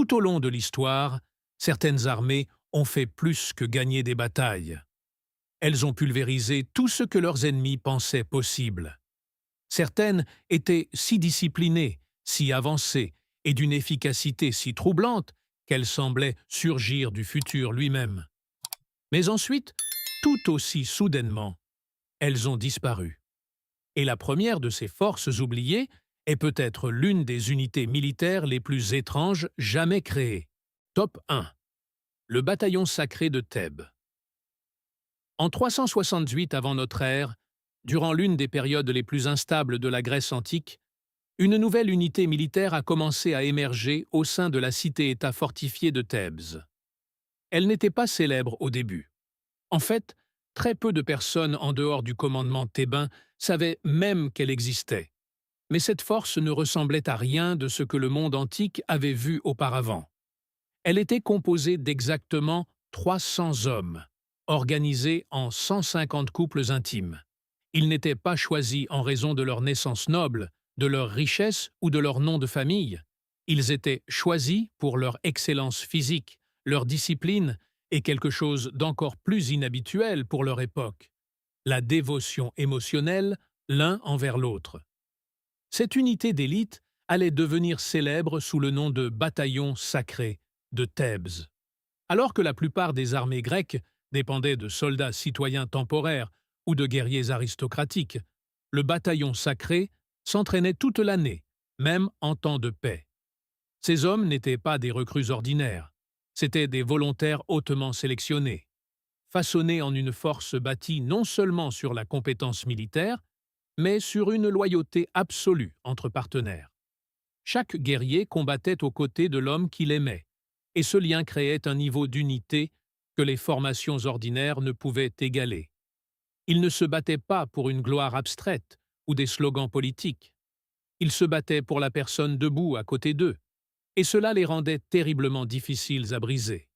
Tout au long de l'histoire, certaines armées ont fait plus que gagner des batailles. Elles ont pulvérisé tout ce que leurs ennemis pensaient possible. Certaines étaient si disciplinées, si avancées, et d'une efficacité si troublante qu'elles semblaient surgir du futur lui-même. Mais ensuite, tout aussi soudainement, elles ont disparu. Et la première de ces forces oubliées est peut-être l'une des unités militaires les plus étranges jamais créées. Top 1. Le bataillon sacré de Thèbes. En 368 avant notre ère, durant l'une des périodes les plus instables de la Grèce antique, une nouvelle unité militaire a commencé à émerger au sein de la cité-État fortifiée de Thèbes. Elle n'était pas célèbre au début. En fait, très peu de personnes en dehors du commandement thébain savaient même qu'elle existait. Mais cette force ne ressemblait à rien de ce que le monde antique avait vu auparavant. Elle était composée d'exactement 300 hommes, organisés en 150 couples intimes. Ils n'étaient pas choisis en raison de leur naissance noble, de leur richesse ou de leur nom de famille. Ils étaient choisis pour leur excellence physique, leur discipline et quelque chose d'encore plus inhabituel pour leur époque, la dévotion émotionnelle l'un envers l'autre. Cette unité d'élite allait devenir célèbre sous le nom de bataillon sacré de Thèbes. Alors que la plupart des armées grecques dépendaient de soldats citoyens temporaires ou de guerriers aristocratiques, le bataillon sacré s'entraînait toute l'année, même en temps de paix. Ces hommes n'étaient pas des recrues ordinaires, c'étaient des volontaires hautement sélectionnés, façonnés en une force bâtie non seulement sur la compétence militaire, mais sur une loyauté absolue entre partenaires. Chaque guerrier combattait aux côtés de l'homme qu'il aimait, et ce lien créait un niveau d'unité que les formations ordinaires ne pouvaient égaler. Ils ne se battaient pas pour une gloire abstraite ou des slogans politiques. Ils se battaient pour la personne debout à côté d'eux, et cela les rendait terriblement difficiles à briser.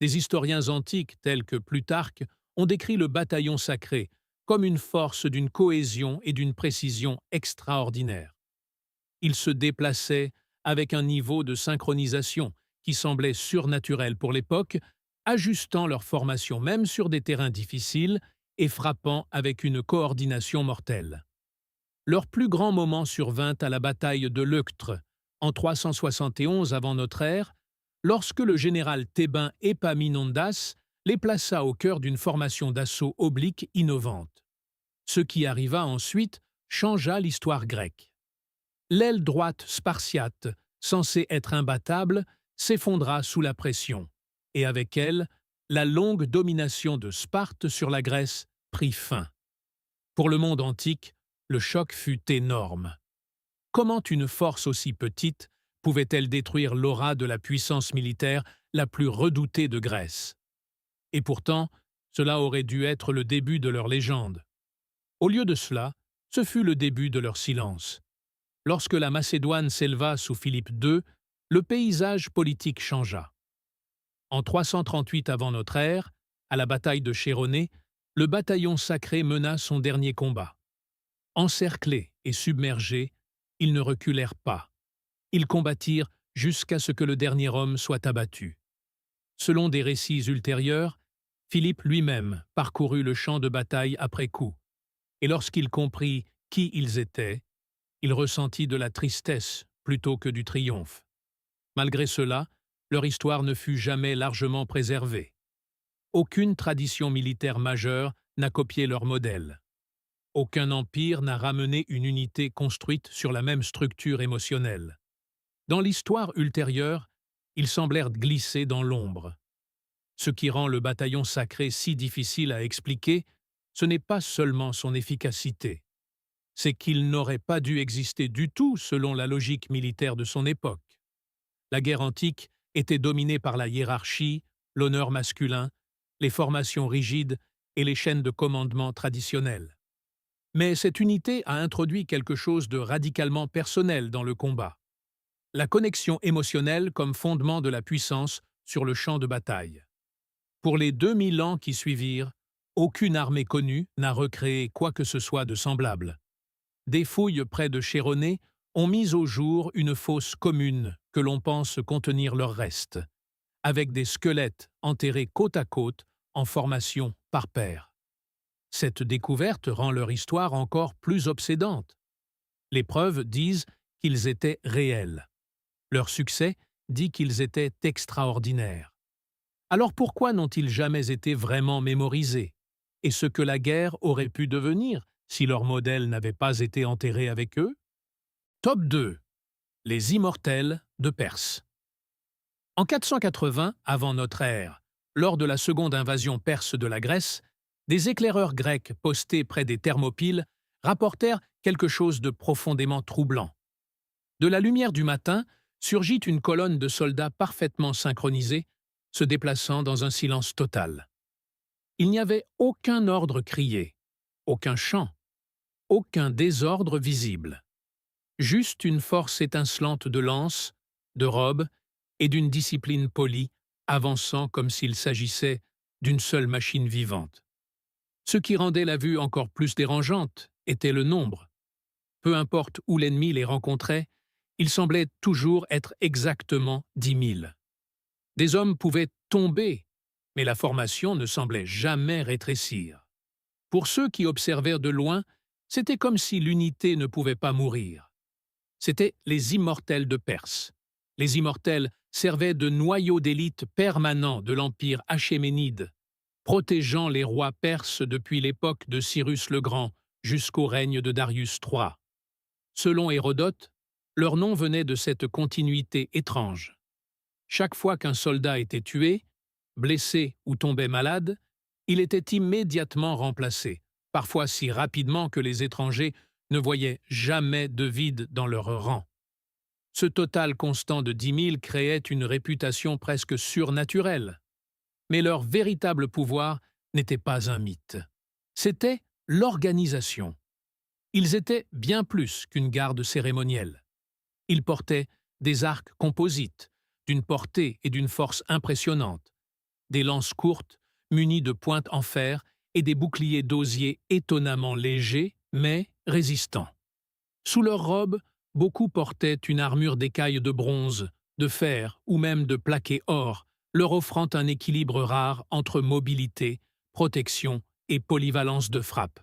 Des historiens antiques tels que Plutarque ont décrit le bataillon sacré comme une force d'une cohésion et d'une précision extraordinaires. Ils se déplaçaient avec un niveau de synchronisation qui semblait surnaturel pour l'époque, ajustant leur formation même sur des terrains difficiles et frappant avec une coordination mortelle. Leur plus grand moment survint à la bataille de Leuctre, en 371 avant notre ère, lorsque le général thébain Épaminondas les plaça au cœur d'une formation d'assaut oblique innovante. Ce qui arriva ensuite changea l'histoire grecque. L'aile droite spartiate, censée être imbattable, s'effondra sous la pression, et avec elle, la longue domination de Sparte sur la Grèce prit fin. Pour le monde antique, le choc fut énorme. Comment une force aussi petite pouvait-elle détruire l'aura de la puissance militaire la plus redoutée de Grèce? Et pourtant, cela aurait dû être le début de leur légende. Au lieu de cela, ce fut le début de leur silence. Lorsque la Macédoine s'éleva sous Philippe II, le paysage politique changea. En 338 avant notre ère, à la bataille de Chéronée, le bataillon sacré mena son dernier combat. Encerclés et submergés, ils ne reculèrent pas. Ils combattirent jusqu'à ce que le dernier homme soit abattu. Selon des récits ultérieurs, Philippe lui-même parcourut le champ de bataille après coup, et lorsqu'il comprit qui ils étaient, il ressentit de la tristesse plutôt que du triomphe. Malgré cela, leur histoire ne fut jamais largement préservée. Aucune tradition militaire majeure n'a copié leur modèle. Aucun empire n'a ramené une unité construite sur la même structure émotionnelle. Dans l'histoire ultérieure, ils semblèrent glisser dans l'ombre. Ce qui rend le bataillon sacré si difficile à expliquer, ce n'est pas seulement son efficacité. C'est qu'il n'aurait pas dû exister du tout selon la logique militaire de son époque. La guerre antique était dominée par la hiérarchie, l'honneur masculin, les formations rigides et les chaînes de commandement traditionnelles. Mais cette unité a introduit quelque chose de radicalement personnel dans le combat. La connexion émotionnelle comme fondement de la puissance sur le champ de bataille. Pour les 2000 ans qui suivirent, aucune armée connue n'a recréé quoi que ce soit de semblable. Des fouilles près de Chéronée ont mis au jour une fosse commune que l'on pense contenir leurs restes, avec des squelettes enterrés côte à côte en formation par paires. Cette découverte rend leur histoire encore plus obsédante. Les preuves disent qu'ils étaient réels. Leur succès dit qu'ils étaient extraordinaires. Alors pourquoi n'ont-ils jamais été vraiment mémorisés? Et ce que la guerre aurait pu devenir si leur modèle n'avait pas été enterré avec eux? Top 2. Les immortels de Perse. En 480 avant notre ère, lors de la seconde invasion perse de la Grèce, des éclaireurs grecs postés près des Thermopyles rapportèrent quelque chose de profondément troublant. De la lumière du matin surgit une colonne de soldats parfaitement synchronisés, se déplaçant dans un silence total. Il n'y avait aucun ordre crié, aucun chant, aucun désordre visible. Juste une force étincelante de lances, de robes et d'une discipline polie, avançant comme s'il s'agissait d'une seule machine vivante. Ce qui rendait la vue encore plus dérangeante était le nombre. Peu importe où l'ennemi les rencontrait, il semblait toujours être exactement 10 000. Des hommes pouvaient tomber, mais la formation ne semblait jamais rétrécir. Pour ceux qui observèrent de loin, c'était comme si l'unité ne pouvait pas mourir. C'étaient les immortels de Perse. Les immortels servaient de noyau d'élite permanent de l'empire achéménide, protégeant les rois perses depuis l'époque de Cyrus le Grand jusqu'au règne de Darius III. Selon Hérodote, leur nom venait de cette continuité étrange. Chaque fois qu'un soldat était tué, blessé ou tombait malade, il était immédiatement remplacé, parfois si rapidement que les étrangers ne voyaient jamais de vide dans leur rang. Ce total constant de 10 000 créait une réputation presque surnaturelle. Mais leur véritable pouvoir n'était pas un mythe. C'était l'organisation. Ils étaient bien plus qu'une garde cérémonielle. Ils portaient des arcs composites, d'une portée et d'une force impressionnantes, des lances courtes, munies de pointes en fer et des boucliers d'osier étonnamment légers, mais résistants. Sous leurs robes, beaucoup portaient une armure d'écailles de bronze, de fer ou même de plaqué or, leur offrant un équilibre rare entre mobilité, protection et polyvalence de frappe.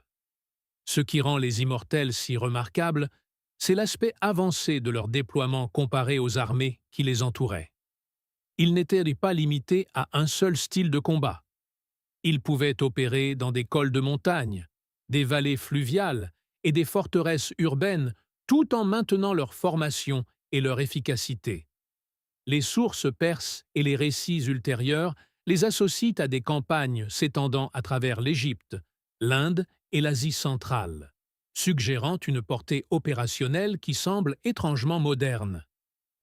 Ce qui rend les immortels si remarquables, c'est l'aspect avancé de leur déploiement comparé aux armées qui les entouraient. Ils n'étaient pas limités à un seul style de combat. Ils pouvaient opérer dans des cols de montagne, des vallées fluviales et des forteresses urbaines tout en maintenant leur formation et leur efficacité. Les sources perses et les récits ultérieurs les associent à des campagnes s'étendant à travers l'Égypte, l'Inde et l'Asie centrale, suggérant une portée opérationnelle qui semble étrangement moderne.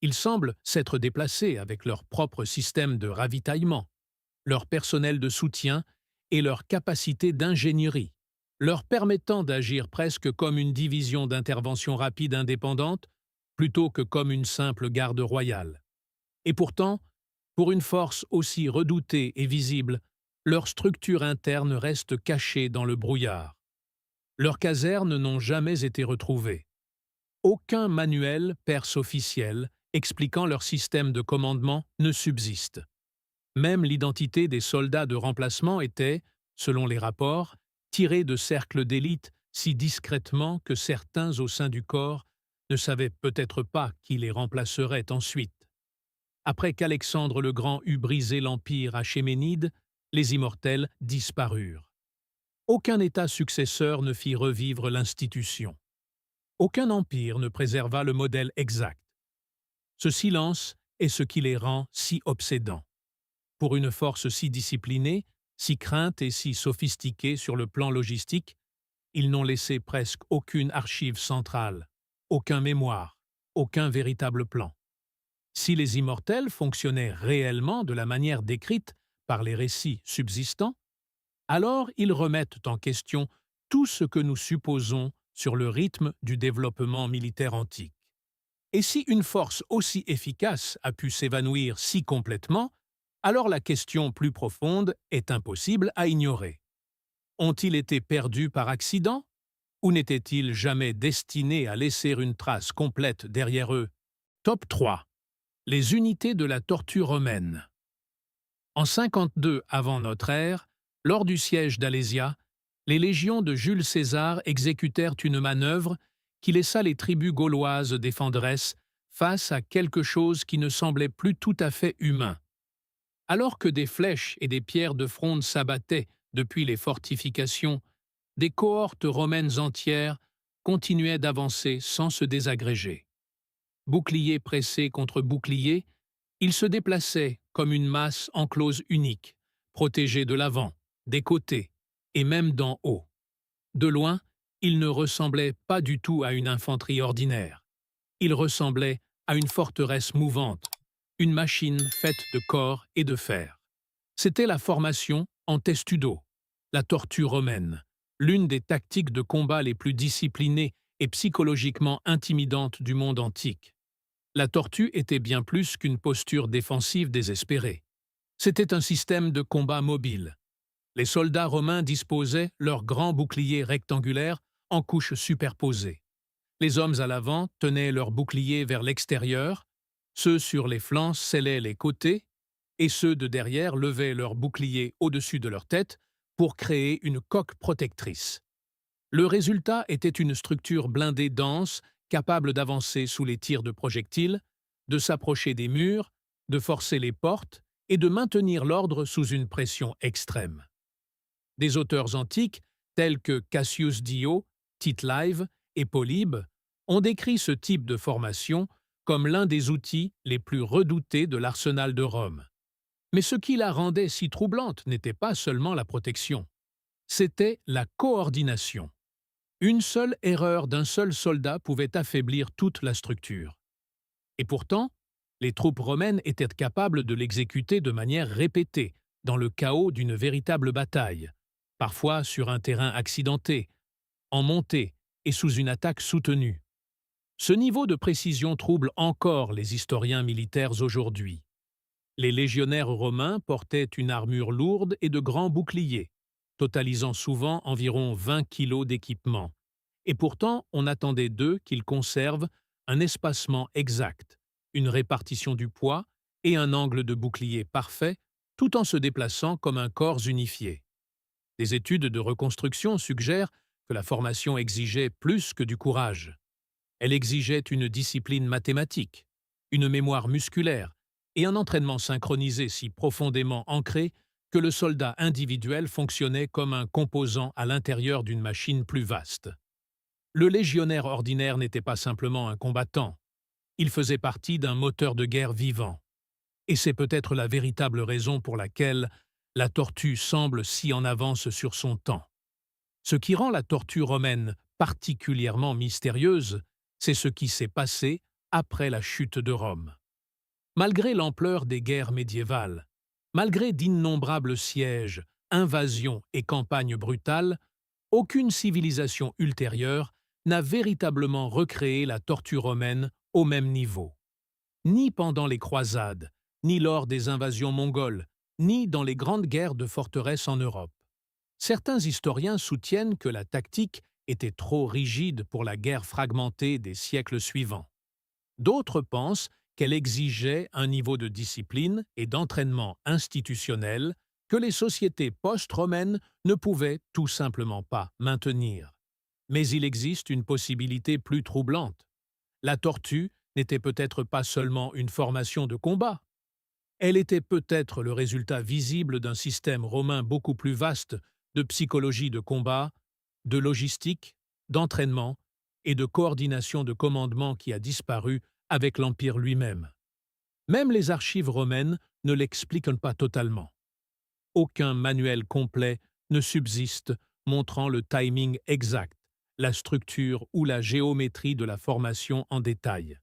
Ils semblent s'être déplacés avec leur propre système de ravitaillement, leur personnel de soutien et leur capacité d'ingénierie, leur permettant d'agir presque comme une division d'intervention rapide indépendante plutôt que comme une simple garde royale. Et pourtant, pour une force aussi redoutée et visible, leur structure interne reste cachée dans le brouillard. Leurs casernes n'ont jamais été retrouvées. Aucun manuel perse officiel expliquant leur système de commandement ne subsiste. Même l'identité des soldats de remplacement était, selon les rapports, tirée de cercles d'élite si discrètement que certains au sein du corps ne savaient peut-être pas qui les remplacerait ensuite. Après qu'Alexandre le Grand eut brisé l'empire achéménide, les immortels disparurent. Aucun État successeur ne fit revivre l'institution. Aucun empire ne préserva le modèle exact. Ce silence est ce qui les rend si obsédants. Pour une force si disciplinée, si crainte et si sophistiquée sur le plan logistique, ils n'ont laissé presque aucune archive centrale, aucun mémoire, aucun véritable plan. Si les immortels fonctionnaient réellement de la manière décrite par les récits subsistants, alors ils remettent en question tout ce que nous supposons sur le rythme du développement militaire antique. Et si une force aussi efficace a pu s'évanouir si complètement, alors la question plus profonde est impossible à ignorer. Ont-ils été perdus par accident? Ou n'étaient-ils jamais destinés à laisser une trace complète derrière eux? Top 3. Les unités de la tortue romaine. En 52 avant notre ère, lors du siège d'Alésia, les légions de Jules César exécutèrent une manœuvre qui laissa les tribus gauloises défenderesses face à quelque chose qui ne semblait plus tout à fait humain. Alors que des flèches et des pierres de fronde s'abattaient depuis les fortifications, des cohortes romaines entières continuaient d'avancer sans se désagréger. Bouclier pressé contre bouclier, ils se déplaçaient comme une masse enclose unique, protégée de l'avant, des côtés et même d'en haut. De loin, ils ne ressemblaient pas du tout à une infanterie ordinaire. Ils ressemblaient à une forteresse mouvante, une machine faite de corps et de fer. C'était la formation en testudo, la tortue romaine, l'une des tactiques de combat les plus disciplinées et psychologiquement intimidantes du monde antique. La tortue était bien plus qu'une posture défensive désespérée. C'était un système de combat mobile. Les soldats romains disposaient leurs grands boucliers rectangulaires en couches superposées. Les hommes à l'avant tenaient leurs boucliers vers l'extérieur, ceux sur les flancs scellaient les côtés, et ceux de derrière levaient leurs boucliers au-dessus de leur tête pour créer une coque protectrice. Le résultat était une structure blindée dense, capable d'avancer sous les tirs de projectiles, de s'approcher des murs, de forcer les portes et de maintenir l'ordre sous une pression extrême. Des auteurs antiques, tels que Cassius Dio, Tite Live et Polybe, ont décrit ce type de formation comme l'un des outils les plus redoutés de l'arsenal de Rome. Mais ce qui la rendait si troublante n'était pas seulement la protection, c'était la coordination. Une seule erreur d'un seul soldat pouvait affaiblir toute la structure. Et pourtant, les troupes romaines étaient capables de l'exécuter de manière répétée, dans le chaos d'une véritable bataille, parfois sur un terrain accidenté, en montée et sous une attaque soutenue. Ce niveau de précision trouble encore les historiens militaires aujourd'hui. Les légionnaires romains portaient une armure lourde et de grands boucliers, totalisant souvent environ 20 kilos d'équipement. Et pourtant, on attendait d'eux qu'ils conservent un espacement exact, une répartition du poids et un angle de bouclier parfait, tout en se déplaçant comme un corps unifié. Des études de reconstruction suggèrent que la formation exigeait plus que du courage. Elle exigeait une discipline mathématique, une mémoire musculaire et un entraînement synchronisé si profondément ancré que le soldat individuel fonctionnait comme un composant à l'intérieur d'une machine plus vaste. Le légionnaire ordinaire n'était pas simplement un combattant, il faisait partie d'un moteur de guerre vivant. Et c'est peut-être la véritable raison pour laquelle la tortue semble si en avance sur son temps. Ce qui rend la tortue romaine particulièrement mystérieuse, c'est ce qui s'est passé après la chute de Rome. Malgré l'ampleur des guerres médiévales, malgré d'innombrables sièges, invasions et campagnes brutales, aucune civilisation ultérieure n'a véritablement recréé la tortue romaine au même niveau. Ni pendant les croisades, ni lors des invasions mongoles, ni dans les grandes guerres de forteresses en Europe. Certains historiens soutiennent que la tactique était trop rigide pour la guerre fragmentée des siècles suivants. D'autres pensent qu'elle exigeait un niveau de discipline et d'entraînement institutionnel que les sociétés post-romaines ne pouvaient tout simplement pas maintenir. Mais il existe une possibilité plus troublante. La tortue n'était peut-être pas seulement une formation de combat. Elle était peut-être le résultat visible d'un système romain beaucoup plus vaste de psychologie de combat, de logistique, d'entraînement et de coordination de commandement qui a disparu avec l'Empire lui-même. Même les archives romaines ne l'expliquent pas totalement. Aucun manuel complet ne subsiste montrant le timing exact, la structure ou la géométrie de la formation en détail.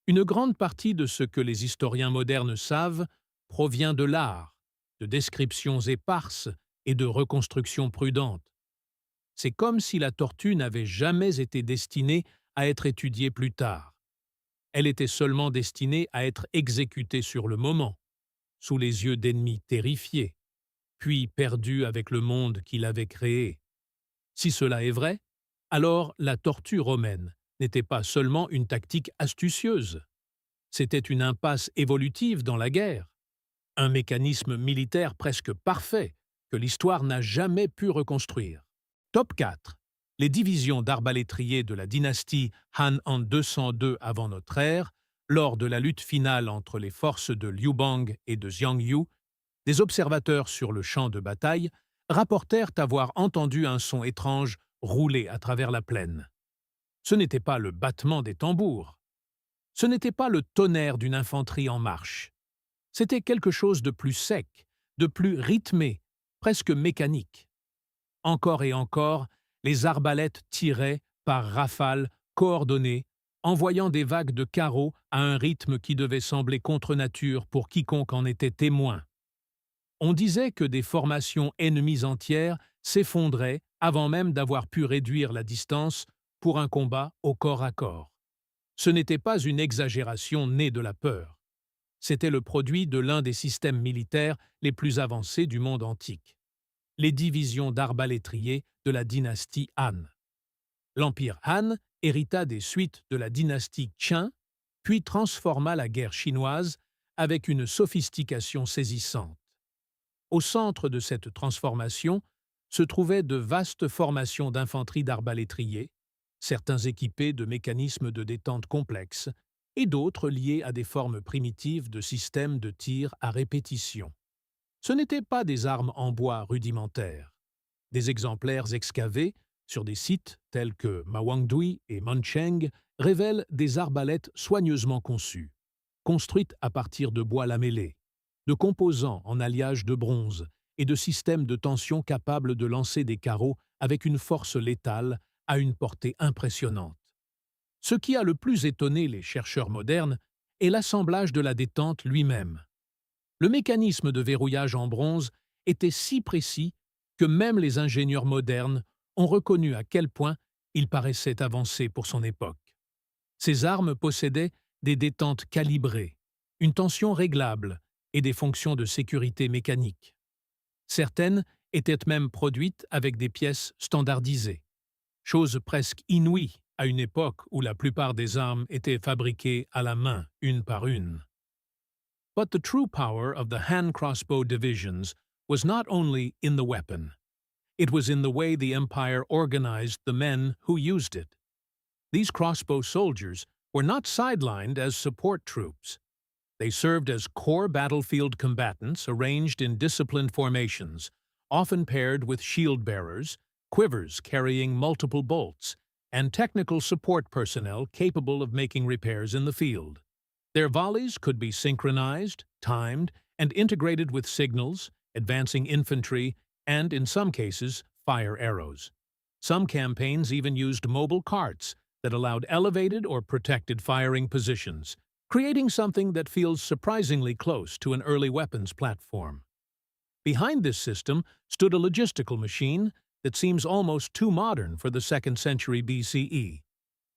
Une grande partie de ce que les historiens modernes savent provient de l'art, de descriptions éparses et de reconstructions prudentes. C'est comme si la tortue n'avait jamais été destinée à être étudiée plus tard. Elle était seulement destinée à être exécutée sur le moment, sous les yeux d'ennemis terrifiés, puis perdue avec le monde qu'il avait créé. Si cela est vrai, alors la tortue romaine n'était pas seulement une tactique astucieuse. C'était une impasse évolutive dans la guerre, un mécanisme militaire presque parfait que l'histoire n'a jamais pu reconstruire. Top 4. Les divisions d'arbalétriers de la dynastie Han en 202 avant notre ère, lors de la lutte finale entre les forces de Liu Bang et de Xiang Yu, des observateurs sur le champ de bataille rapportèrent avoir entendu un son étrange rouler à travers la plaine. Ce n'était pas le battement des tambours. Ce n'était pas le tonnerre d'une infanterie en marche. C'était quelque chose de plus sec, de plus rythmé, presque mécanique. Encore et encore, les arbalètes tiraient, par rafales, coordonnées, envoyant des vagues de carreaux à un rythme qui devait sembler contre nature pour quiconque en était témoin. On disait que des formations ennemies entières s'effondraient avant même d'avoir pu réduire la distance pour un combat au corps à corps. Ce n'était pas une exagération née de la peur. C'était le produit de l'un des systèmes militaires les plus avancés du monde antique, les divisions d'arbalétriers de la dynastie Han. L'empire Han hérita des suites de la dynastie Qin, puis transforma la guerre chinoise avec une sophistication saisissante. Au centre de cette transformation se trouvaient de vastes formations d'infanterie d'arbalétriers, certains équipés de mécanismes de détente complexes et d'autres liés à des formes primitives de systèmes de tir à répétition. Ce n'étaient pas des armes en bois rudimentaires. Des exemplaires excavés sur des sites tels que Mawangdui et Mancheng révèlent des arbalètes soigneusement conçues, construites à partir de bois lamellé, de composants en alliage de bronze et de systèmes de tension capables de lancer des carreaux avec une force létale à une portée impressionnante. Ce qui a le plus étonné les chercheurs modernes est l'assemblage de la détente lui-même. Le mécanisme de verrouillage en bronze était si précis que même les ingénieurs modernes ont reconnu à quel point il paraissait avancé pour son époque. Ces armes possédaient des détentes calibrées, une tension réglable et des fonctions de sécurité mécanique. Certaines étaient même produites avec des pièces standardisées, chose presque inouïe à une époque où la plupart des armes étaient fabriquées à la main, une par une. But the true power of the Han crossbow divisions was not only in the weapon. It was in the way the Empire organized the men who used it. These crossbow soldiers were not sidelined as support troops. They served as core battlefield combatants arranged in disciplined formations, often paired with shield bearers, quivers carrying multiple bolts, and technical support personnel capable of making repairs in the field. Their volleys could be synchronized, timed, and integrated with signals, advancing infantry, and, in some cases, fire arrows. Some campaigns even used mobile carts that allowed elevated or protected firing positions, creating something that feels surprisingly close to an early weapons platform. Behind this system stood a logistical machine that seems almost too modern for the 2nd century BCE.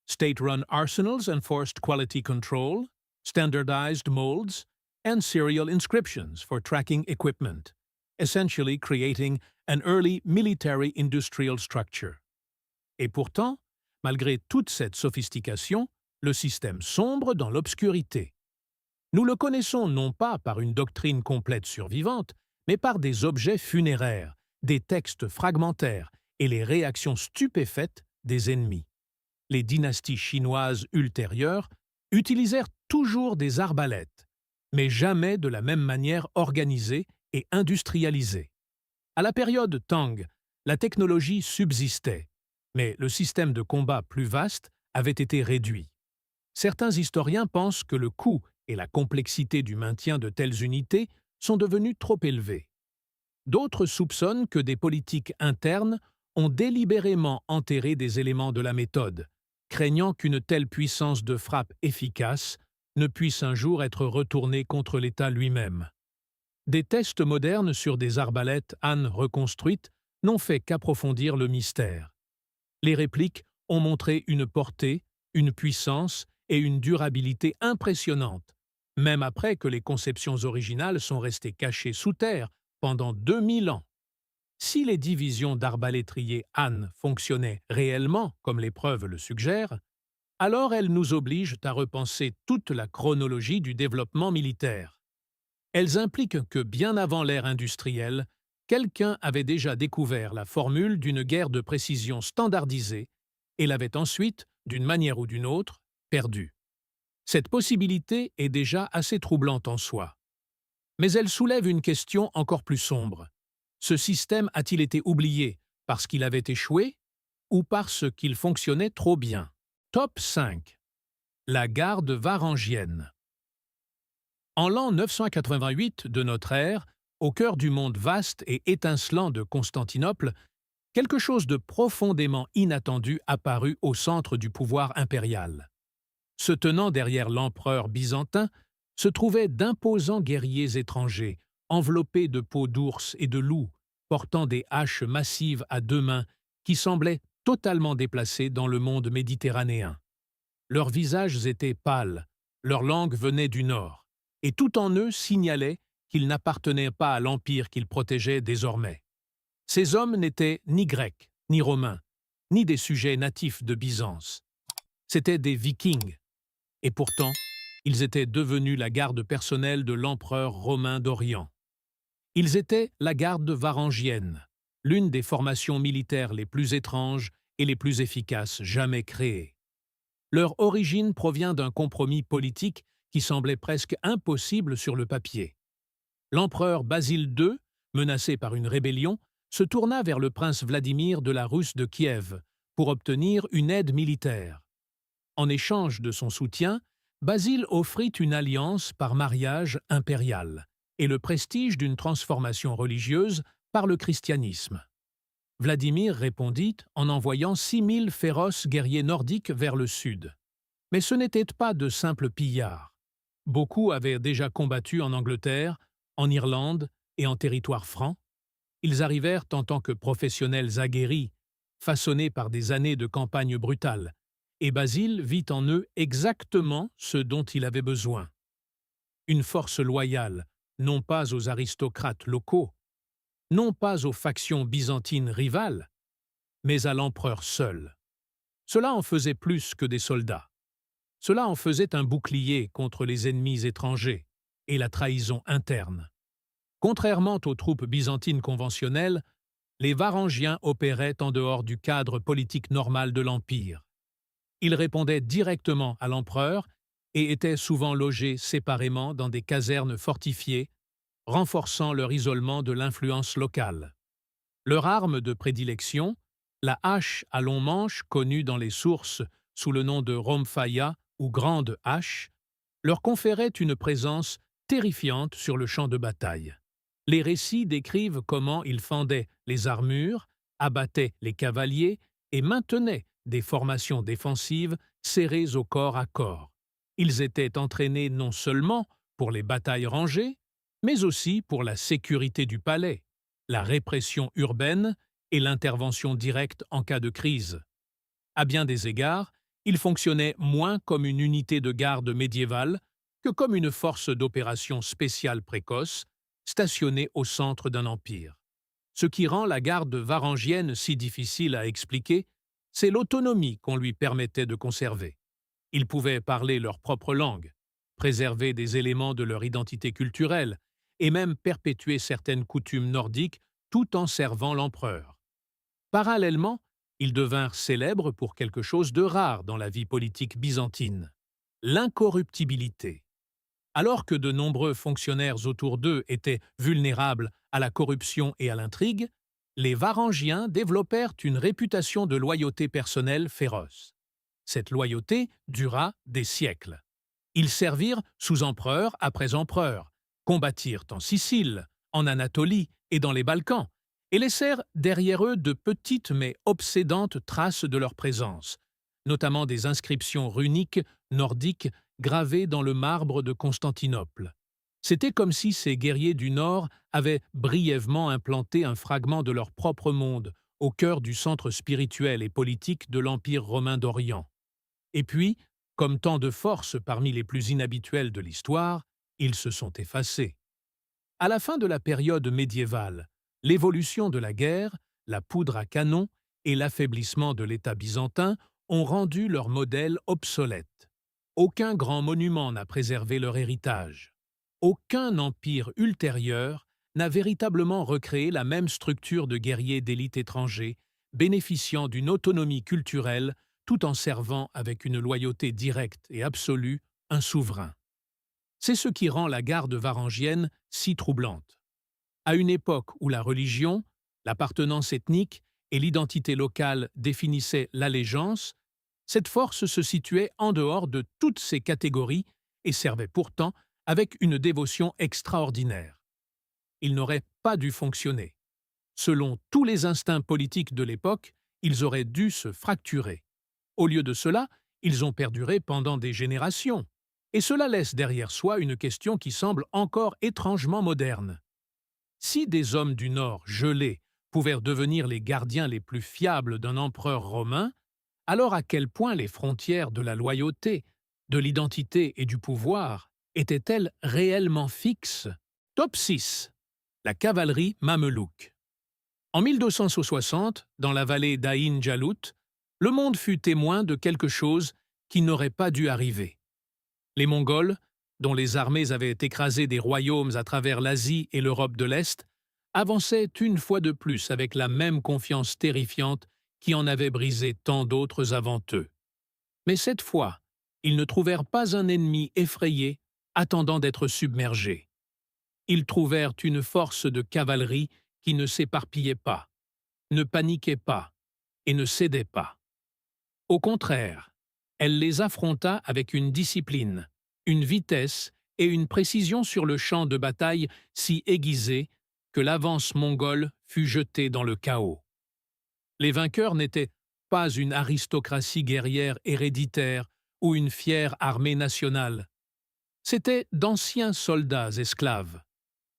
State-run arsenals enforced quality control, standardized molds, and serial inscriptions for tracking equipment, essentially creating an early military-industrial structure. Et pourtant, malgré toute cette sophistication, le système sombre dans l'obscurité. Nous le connaissons non pas par une doctrine complète survivante, mais par des objets funéraires, des textes fragmentaires et les réactions stupéfaites des ennemis. Les dynasties chinoises ultérieures utilisèrent toujours des arbalètes, mais jamais de la même manière organisée et industrialisée. À la période Tang, la technologie subsistait, mais le système de combat plus vaste avait été réduit. Certains historiens pensent que le coût et la complexité du maintien de telles unités sont devenus trop élevés. D'autres soupçonnent que des politiques internes ont délibérément enterré des éléments de la méthode, craignant qu'une telle puissance de frappe efficace ne puisse un jour être retournée contre l'État lui-même. Des tests modernes sur des arbalètes Han reconstruites n'ont fait qu'approfondir le mystère. Les répliques ont montré une portée, une puissance et une durabilité impressionnantes, même après que les conceptions originales sont restées cachées sous terre pendant 2000 ans. Si les divisions d'arbalétriers Han fonctionnaient réellement comme les preuves le suggèrent, Alors elles nous obligent à repenser toute la chronologie du développement militaire. Elles impliquent que bien avant l'ère industrielle, quelqu'un avait déjà découvert la formule d'une guerre de précision standardisée et l'avait ensuite, d'une manière ou d'une autre, perdue. Cette possibilité est déjà assez troublante en soi. Mais elle soulève une question encore plus sombre. Ce système a-t-il été oublié parce qu'il avait échoué ou parce qu'il fonctionnait trop bien? Top 5. La garde varangienne. En l'an 988 de notre ère, au cœur du monde vaste et étincelant de Constantinople, quelque chose de profondément inattendu apparut au centre du pouvoir impérial. Se tenant derrière l'empereur byzantin se trouvaient d'imposants guerriers étrangers, enveloppés de peaux d'ours et de loups, portant des haches massives à deux mains qui semblaient totalement déplacés dans le monde méditerranéen. Leurs visages étaient pâles, leur langue venait du nord, et tout en eux signalait qu'ils n'appartenaient pas à l'empire qu'ils protégeaient désormais. Ces hommes n'étaient ni grecs, ni romains, ni des sujets natifs de Byzance. C'étaient des Vikings, et pourtant, ils étaient devenus la garde personnelle de l'empereur romain d'Orient. Ils étaient la garde varangienne, l'une des formations militaires les plus étranges et les plus efficaces jamais créées. Leur origine provient d'un compromis politique qui semblait presque impossible sur le papier. L'empereur Basile II, menacé par une rébellion, se tourna vers le prince Vladimir de la Russe de Kiev pour obtenir une aide militaire. En échange de son soutien, Basile offrit une alliance par mariage impérial et le prestige d'une transformation religieuse par le christianisme. Vladimir répondit en envoyant 6000 féroces guerriers nordiques vers le sud. Mais ce n'étaient pas de simples pillards. Beaucoup avaient déjà combattu en Angleterre, en Irlande et en territoire franc. Ils arrivèrent en tant que professionnels aguerris, façonnés par des années de campagne brutale, et Basile vit en eux exactement ce dont il avait besoin. Une force loyale, non pas aux aristocrates locaux, non pas aux factions byzantines rivales, mais à l'empereur seul. Cela en faisait plus que des soldats. Cela en faisait un bouclier contre les ennemis étrangers et la trahison interne. Contrairement aux troupes byzantines conventionnelles, les Varangiens opéraient en dehors du cadre politique normal de l'Empire. Ils répondaient directement à l'empereur et étaient souvent logés séparément dans des casernes fortifiées, renforçant leur isolement de l'influence locale. Leur arme de prédilection, la hache à long manche connue dans les sources sous le nom de Rhomphaia ou grande hache, leur conférait une présence terrifiante sur le champ de bataille. Les récits décrivent comment ils fendaient les armures, abattaient les cavaliers et maintenaient des formations défensives serrées au corps à corps. Ils étaient entraînés non seulement pour les batailles rangées, mais aussi pour la sécurité du palais, la répression urbaine et l'intervention directe en cas de crise. À bien des égards, ils fonctionnaient moins comme une unité de garde médiévale que comme une force d'opération spéciale précoce, stationnée au centre d'un empire. Ce qui rend la garde varangienne si difficile à expliquer, c'est l'autonomie qu'on lui permettait de conserver. Ils pouvaient parler leur propre langue, préserver des éléments de leur identité culturelle et même perpétuer certaines coutumes nordiques tout en servant l'empereur. Parallèlement, ils devinrent célèbres pour quelque chose de rare dans la vie politique byzantine, l'incorruptibilité. Alors que de nombreux fonctionnaires autour d'eux étaient vulnérables à la corruption et à l'intrigue, les Varangiens développèrent une réputation de loyauté personnelle féroce. Cette loyauté dura des siècles. Ils servirent sous empereur après empereur, combattirent en Sicile, en Anatolie et dans les Balkans, et laissèrent derrière eux de petites mais obsédantes traces de leur présence, notamment des inscriptions runiques nordiques gravées dans le marbre de Constantinople. C'était comme si ces guerriers du Nord avaient brièvement implanté un fragment de leur propre monde au cœur du centre spirituel et politique de l'Empire romain d'Orient. Et puis, comme tant de forces parmi les plus inhabituelles de l'histoire, ils se sont effacés. À la fin de la période médiévale, l'évolution de la guerre, la poudre à canon et l'affaiblissement de l'État byzantin ont rendu leur modèle obsolète. Aucun grand monument n'a préservé leur héritage. Aucun empire ultérieur n'a véritablement recréé la même structure de guerriers d'élite étrangers, bénéficiant d'une autonomie culturelle tout en servant avec une loyauté directe et absolue un souverain. C'est ce qui rend la garde varangienne si troublante. À une époque où la religion, l'appartenance ethnique et l'identité locale définissaient l'allégeance, cette force se situait en dehors de toutes ces catégories et servait pourtant avec une dévotion extraordinaire. Il n'aurait pas dû fonctionner. Selon tous les instincts politiques de l'époque, ils auraient dû se fracturer. Au lieu de cela, ils ont perduré pendant des générations. Et cela laisse derrière soi une question qui semble encore étrangement moderne. Si des hommes du Nord gelés pouvaient devenir les gardiens les plus fiables d'un empereur romain, alors à quel point les frontières de la loyauté, de l'identité et du pouvoir étaient-elles réellement fixes? Top 6. La cavalerie mamelouk. En 1260, dans la vallée d'Aïn Jalut, le monde fut témoin de quelque chose qui n'aurait pas dû arriver. Les Mongols, dont les armées avaient écrasé des royaumes à travers l'Asie et l'Europe de l'Est, avançaient une fois de plus avec la même confiance terrifiante qui en avait brisé tant d'autres avant eux. Mais cette fois, ils ne trouvèrent pas un ennemi effrayé, attendant d'être submergé. Ils trouvèrent une force de cavalerie qui ne s'éparpillait pas, ne paniquait pas et ne cédait pas. Au contraire, elle les affronta avec une discipline, une vitesse et une précision sur le champ de bataille si aiguisée que l'avance mongole fut jetée dans le chaos. Les vainqueurs n'étaient pas une aristocratie guerrière héréditaire ou une fière armée nationale. C'étaient d'anciens soldats esclaves.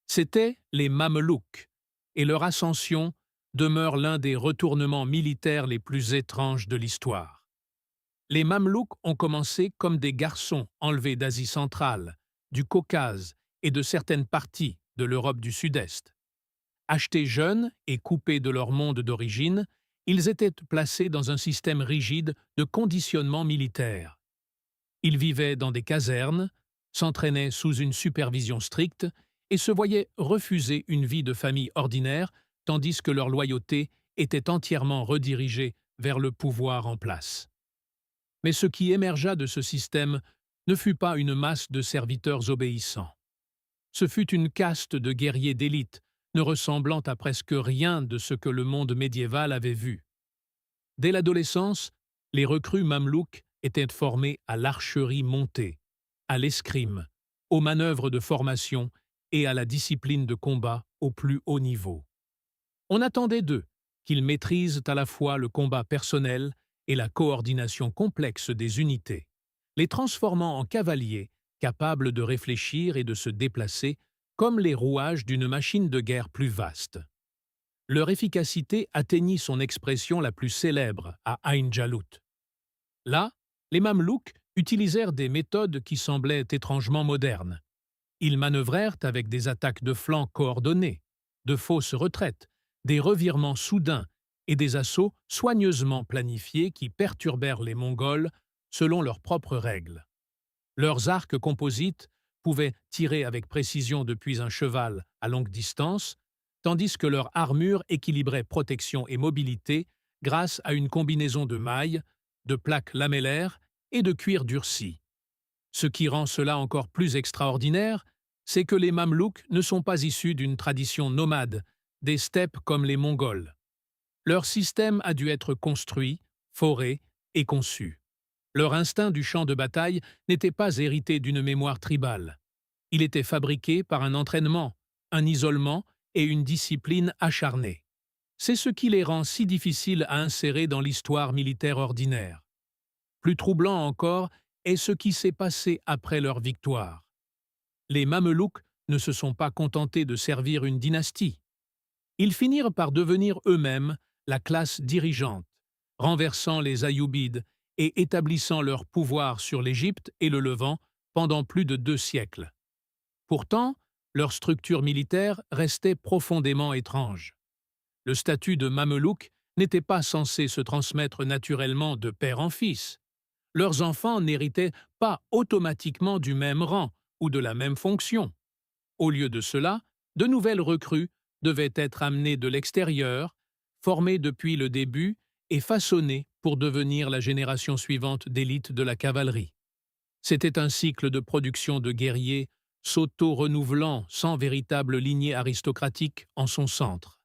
C'étaient les Mamelouks, et leur ascension demeure l'un des retournements militaires les plus étranges de l'histoire. Les Mamelouks ont commencé comme des garçons enlevés d'Asie centrale, du Caucase et de certaines parties de l'Europe du Sud-Est. Achetés jeunes et coupés de leur monde d'origine, ils étaient placés dans un système rigide de conditionnement militaire. Ils vivaient dans des casernes, s'entraînaient sous une supervision stricte et se voyaient refuser une vie de famille ordinaire, tandis que leur loyauté était entièrement redirigée vers le pouvoir en place. Mais ce qui émergea de ce système ne fut pas une masse de serviteurs obéissants. Ce fut une caste de guerriers d'élite, ne ressemblant à presque rien de ce que le monde médiéval avait vu. Dès l'adolescence, les recrues mamelouks étaient formés à l'archerie montée, à l'escrime, aux manœuvres de formation et à la discipline de combat au plus haut niveau. On attendait d'eux qu'ils maîtrisent à la fois le combat personnel et la coordination complexe des unités, les transformant en cavaliers capables de réfléchir et de se déplacer comme les rouages d'une machine de guerre plus vaste. Leur efficacité atteignit son expression la plus célèbre à Aïn Jalut. Là, les Mamelouks utilisèrent des méthodes qui semblaient étrangement modernes. Ils manœuvrèrent avec des attaques de flanc coordonnées, de fausses retraites, des revirements soudains et des assauts soigneusement planifiés qui perturbèrent les Mongols selon leurs propres règles. Leurs arcs composites pouvaient tirer avec précision depuis un cheval à longue distance, tandis que leur armure équilibrait protection et mobilité grâce à une combinaison de mailles, de plaques lamellaires et de cuir durci. Ce qui rend cela encore plus extraordinaire, c'est que les Mamelouks ne sont pas issus d'une tradition nomade, des steppes comme les Mongols. Leur système a dû être construit, foré et conçu. Leur instinct du champ de bataille n'était pas hérité d'une mémoire tribale. Il était fabriqué par un entraînement, un isolement et une discipline acharnée. C'est ce qui les rend si difficiles à insérer dans l'histoire militaire ordinaire. Plus troublant encore est ce qui s'est passé après leur victoire. Les Mamelouks ne se sont pas contentés de servir une dynastie. Ils finirent par devenir eux-mêmes la classe dirigeante, renversant les Ayyoubides et établissant leur pouvoir sur l'Égypte et le Levant pendant plus de 2 siècles. Pourtant, leur structure militaire restait profondément étrange. Le statut de Mamelouk n'étaient pas censés se transmettre naturellement de père en fils. Leurs enfants n'héritaient pas automatiquement du même rang ou de la même fonction. Au lieu de cela, de nouvelles recrues devaient être amenées de l'extérieur, formées depuis le début et façonnées pour devenir la génération suivante d'élite de la cavalerie. C'était un cycle de production de guerriers s'auto-renouvelant sans véritable lignée aristocratique en son centre.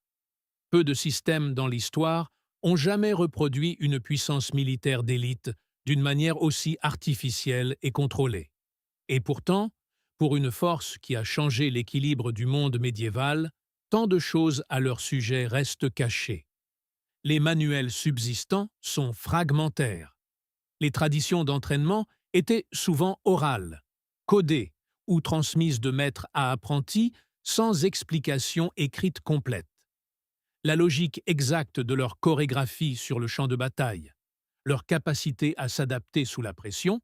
Peu de systèmes dans l'histoire ont jamais reproduit une puissance militaire d'élite d'une manière aussi artificielle et contrôlée. Et pourtant, pour une force qui a changé l'équilibre du monde médiéval, tant de choses à leur sujet restent cachées. Les manuels subsistants sont fragmentaires. Les traditions d'entraînement étaient souvent orales, codées ou transmises de maître à apprenti sans explication écrite complète. La logique exacte de leur chorégraphie sur le champ de bataille, leur capacité à s'adapter sous la pression,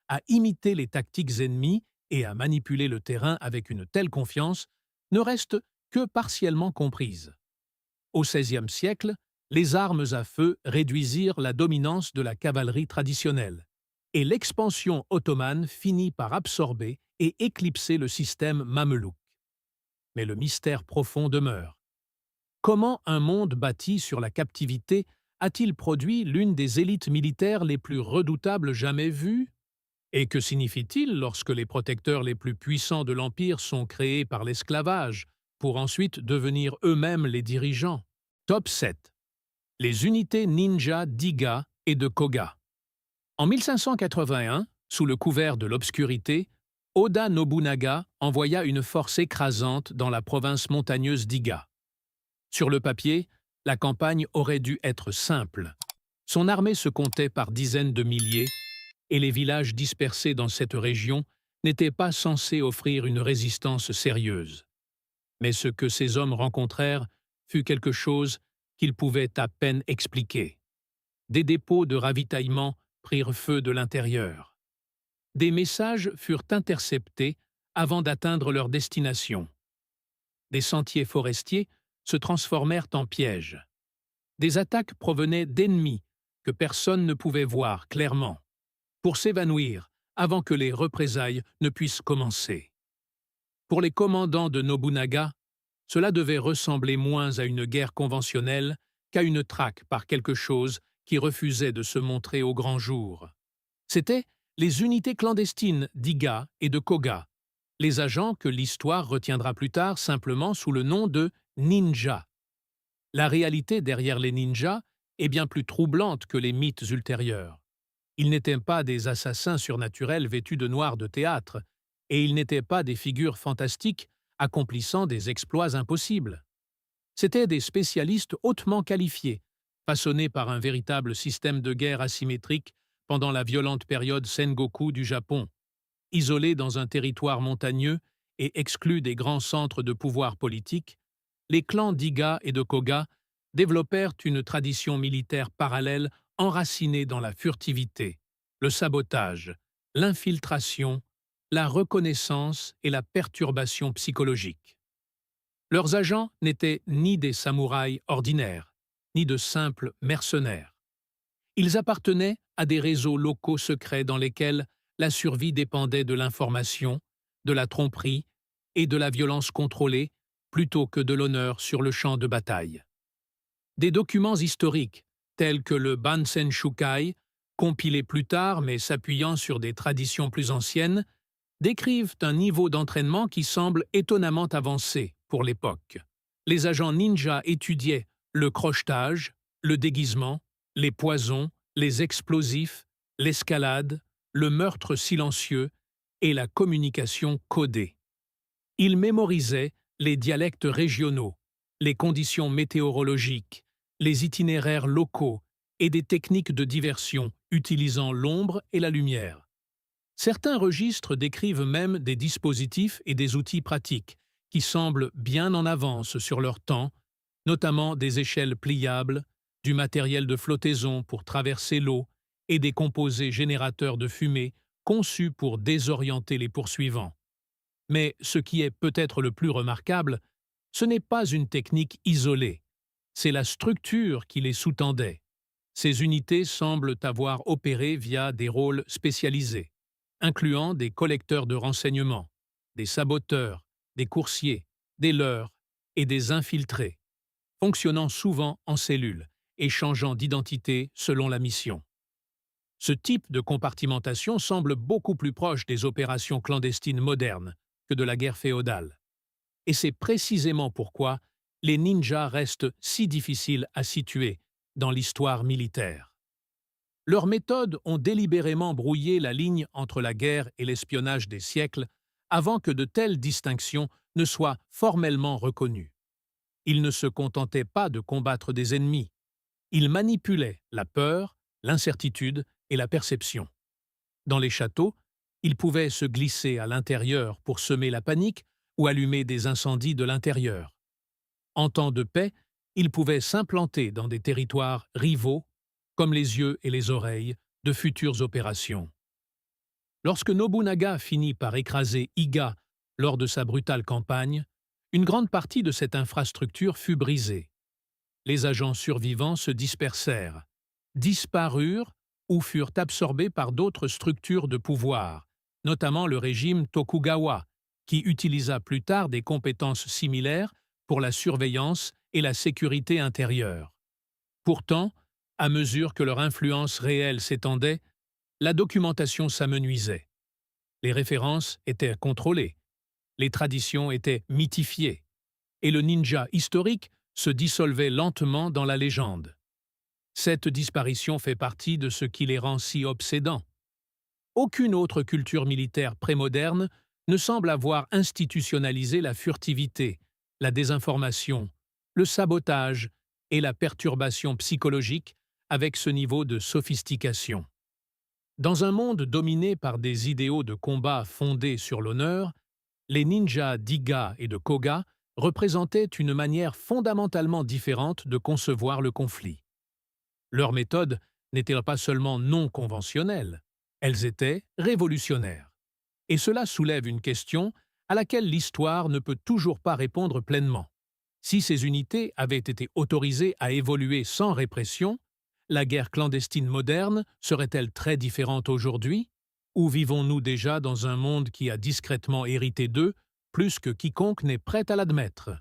à imiter les tactiques ennemies et à manipuler le terrain avec une telle confiance ne reste que partiellement comprise. Au XVIe siècle, les armes à feu réduisirent la dominance de la cavalerie traditionnelle, et l'expansion ottomane finit par absorber et éclipser le système mamelouk. Mais le mystère profond demeure. Comment un monde bâti sur la captivité a-t-il produit l'une des élites militaires les plus redoutables jamais vues? Et que signifie-t-il lorsque les protecteurs les plus puissants de l'Empire sont créés par l'esclavage, pour ensuite devenir eux-mêmes les dirigeants? Top 7. Les unités ninja d'Iga et de Koga. En 1581, sous le couvert de l'obscurité, Oda Nobunaga envoya une force écrasante dans la province montagneuse d'Iga. Sur le papier, la campagne aurait dû être simple. Son armée se comptait par dizaines de milliers, et les villages dispersés dans cette région n'étaient pas censés offrir une résistance sérieuse. Mais ce que ces hommes rencontrèrent fut quelque chose qu'ils pouvaient à peine expliquer. Des dépôts de ravitaillement prirent feu de l'intérieur. Des messages furent interceptés avant d'atteindre leur destination. Des sentiers forestiers se transformèrent en pièges. Des attaques provenaient d'ennemis que personne ne pouvait voir clairement, pour s'évanouir avant que les représailles ne puissent commencer. Pour les commandants de Nobunaga, cela devait ressembler moins à une guerre conventionnelle qu'à une traque par quelque chose qui refusait de se montrer au grand jour. C'étaient les unités clandestines d'Iga et de Koga, les agents que l'histoire retiendra plus tard simplement sous le nom de ninja. La réalité derrière les ninjas est bien plus troublante que les mythes ultérieurs. Ils n'étaient pas des assassins surnaturels vêtus de noir de théâtre, et ils n'étaient pas des figures fantastiques accomplissant des exploits impossibles. C'étaient des spécialistes hautement qualifiés, façonnés par un véritable système de guerre asymétrique pendant la violente période Sengoku du Japon. Isolés dans un territoire montagneux et exclus des grands centres de pouvoir politique, les clans d'Iga et de Koga développèrent une tradition militaire parallèle enracinée dans la furtivité, le sabotage, l'infiltration, la reconnaissance et la perturbation psychologique. Leurs agents n'étaient ni des samouraïs ordinaires, ni de simples mercenaires. Ils appartenaient à des réseaux locaux secrets dans lesquels la survie dépendait de l'information, de la tromperie et de la violence contrôlée plutôt que de l'honneur sur le champ de bataille. Des documents historiques, tels que le Bansen Shukai, compilés plus tard mais s'appuyant sur des traditions plus anciennes, décrivent un niveau d'entraînement qui semble étonnamment avancé pour l'époque. Les agents ninja étudiaient le crochetage, le déguisement, les poisons, les explosifs, l'escalade, le meurtre silencieux et la communication codée. Ils mémorisaient les dialectes régionaux, les conditions météorologiques, les itinéraires locaux et des techniques de diversion utilisant l'ombre et la lumière. Certains registres décrivent même des dispositifs et des outils pratiques qui semblent bien en avance sur leur temps, notamment des échelles pliables, du matériel de flottaison pour traverser l'eau et des composés générateurs de fumée conçus pour désorienter les poursuivants. Mais ce qui est peut-être le plus remarquable, ce n'est pas une technique isolée, c'est la structure qui les sous-tendait. Ces unités semblent avoir opéré via des rôles spécialisés, incluant des collecteurs de renseignements, des saboteurs, des coursiers, des leurres et des infiltrés, fonctionnant souvent en cellules et changeant d'identité selon la mission. Ce type de compartimentation semble beaucoup plus proche des opérations clandestines modernes que de la guerre féodale. Et c'est précisément pourquoi les ninjas restent si difficiles à situer dans l'histoire militaire. Leurs méthodes ont délibérément brouillé la ligne entre la guerre et l'espionnage des siècles avant que de telles distinctions ne soient formellement reconnues. Ils ne se contentaient pas de combattre des ennemis. Ils manipulaient la peur, l'incertitude et la perception. Dans les châteaux, ils pouvaient se glisser à l'intérieur pour semer la panique ou allumer des incendies de l'intérieur. En temps de paix, ils pouvaient s'implanter dans des territoires rivaux, comme les yeux et les oreilles de futures opérations. Lorsque Nobunaga finit par écraser Iga lors de sa brutale campagne, une grande partie de cette infrastructure fut brisée. Les agents survivants se dispersèrent, disparurent ou furent absorbés par d'autres structures de pouvoir, notamment le régime Tokugawa, qui utilisa plus tard des compétences similaires pour la surveillance et la sécurité intérieure. Pourtant, à mesure que leur influence réelle s'étendait, la documentation s'amenuisait. Les références étaient contrôlées, les traditions étaient mythifiées, et le ninja historique se dissolvait lentement dans la légende. Cette disparition fait partie de ce qui les rend si obsédants. Aucune autre culture militaire prémoderne ne semble avoir institutionnalisé la furtivité, la désinformation, le sabotage et la perturbation psychologique avec ce niveau de sophistication. Dans un monde dominé par des idéaux de combat fondés sur l'honneur, les ninjas d'Iga et de Koga représentaient une manière fondamentalement différente de concevoir le conflit. Leurs méthodes n'étaient pas seulement non conventionnelles, elles étaient révolutionnaires. Et cela soulève une question à laquelle l'histoire ne peut toujours pas répondre pleinement. Si ces unités avaient été autorisées à évoluer sans répression, la guerre clandestine moderne serait-elle très différente aujourd'hui? Ou vivons-nous déjà dans un monde qui a discrètement hérité d'eux, plus que quiconque n'est prêt à l'admettre?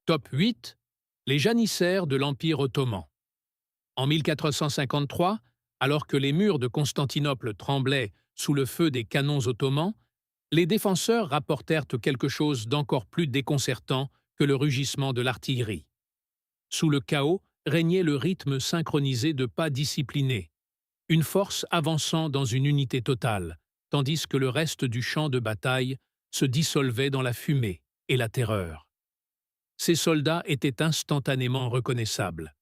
Top 8. Les janissaires de l'Empire ottoman. En 1453, alors que les murs de Constantinople tremblaient sous le feu des canons ottomans, les défenseurs rapportèrent quelque chose d'encore plus déconcertant que le rugissement de l'artillerie. Sous le chaos régnait le rythme synchronisé de pas disciplinés, une force avançant dans une unité totale, tandis que le reste du champ de bataille se dissolvait dans la fumée et la terreur. Ces soldats étaient instantanément reconnaissables.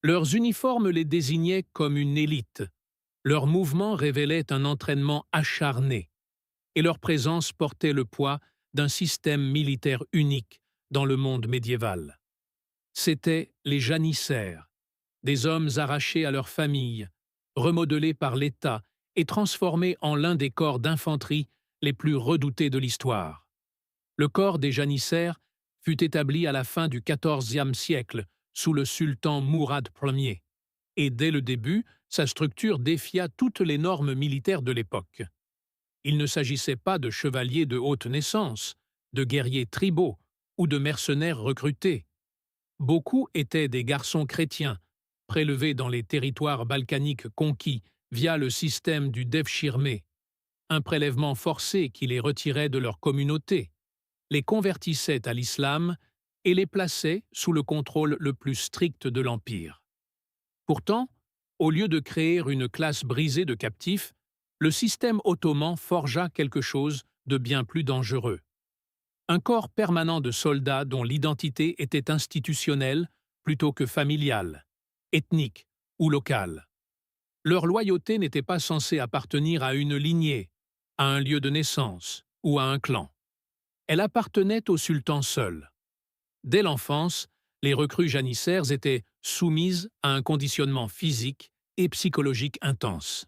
Leurs uniformes les désignaient comme une élite, leurs mouvements révélaient un entraînement acharné, et leur présence portait le poids d'un système militaire unique dans le monde médiéval. C'étaient les janissaires, des hommes arrachés à leur famille, remodelés par l'État et transformés en l'un des corps d'infanterie les plus redoutés de l'histoire. Le corps des janissaires fut établi à la fin du XIVe siècle sous le sultan Mourad Ier, et dès le début, sa structure défia toutes les normes militaires de l'époque. Il ne s'agissait pas de chevaliers de haute naissance, de guerriers tribaux ou de mercenaires recrutés. Beaucoup étaient des garçons chrétiens, prélevés dans les territoires balkaniques conquis via le système du devshirme, un prélèvement forcé qui les retirait de leur communauté, les convertissait à l'islam et les plaçait sous le contrôle le plus strict de l'Empire. Pourtant, au lieu de créer une classe brisée de captifs, le système ottoman forgea quelque chose de bien plus dangereux. Un corps permanent de soldats dont l'identité était institutionnelle plutôt que familiale, ethnique ou locale. Leur loyauté n'était pas censée appartenir à une lignée, à un lieu de naissance ou à un clan. Elle appartenait au sultan seul. Dès l'enfance, les recrues janissaires étaient soumises à un conditionnement physique et psychologique intense.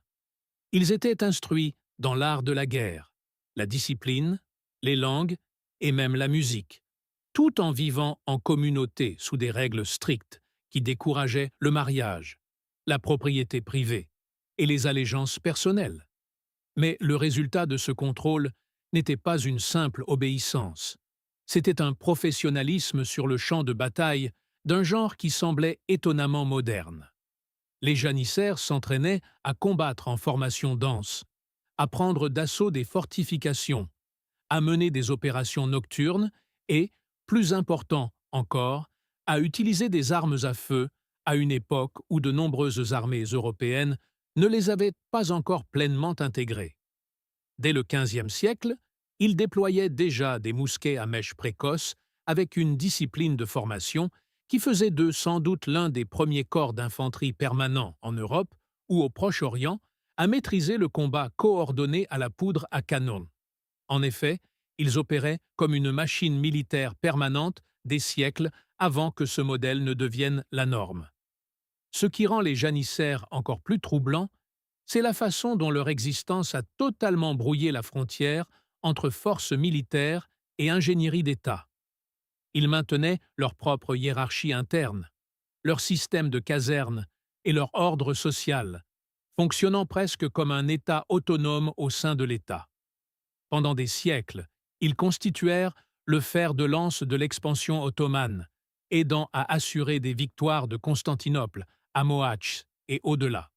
Ils étaient instruits dans l'art de la guerre, la discipline, les langues et même la musique, tout en vivant en communauté sous des règles strictes qui décourageaient le mariage, la propriété privée et les allégeances personnelles. Mais le résultat de ce contrôle n'était pas une simple obéissance. C'était un professionnalisme sur le champ de bataille d'un genre qui semblait étonnamment moderne. Les janissaires s'entraînaient à combattre en formation dense, à prendre d'assaut des fortifications, à mener des opérations nocturnes et, plus important encore, à utiliser des armes à feu à une époque où de nombreuses armées européennes ne les avaient pas encore pleinement intégrées. Dès le XVe siècle, ils déployaient déjà des mousquets à mèche précoce avec une discipline de formation qui faisait d'eux sans doute l'un des premiers corps d'infanterie permanents en Europe ou au Proche-Orient à maîtriser le combat coordonné à la poudre à canon. En effet, ils opéraient comme une machine militaire permanente des siècles avant que ce modèle ne devienne la norme. Ce qui rend les janissaires encore plus troublants, c'est la façon dont leur existence a totalement brouillé la frontière entre forces militaires et ingénierie d'État. Ils maintenaient leur propre hiérarchie interne, leur système de caserne et leur ordre social, fonctionnant presque comme un État autonome au sein de l'État. Pendant des siècles, ils constituèrent le fer de lance de l'expansion ottomane, aidant à assurer des victoires de Constantinople, à Mohacs et au-delà.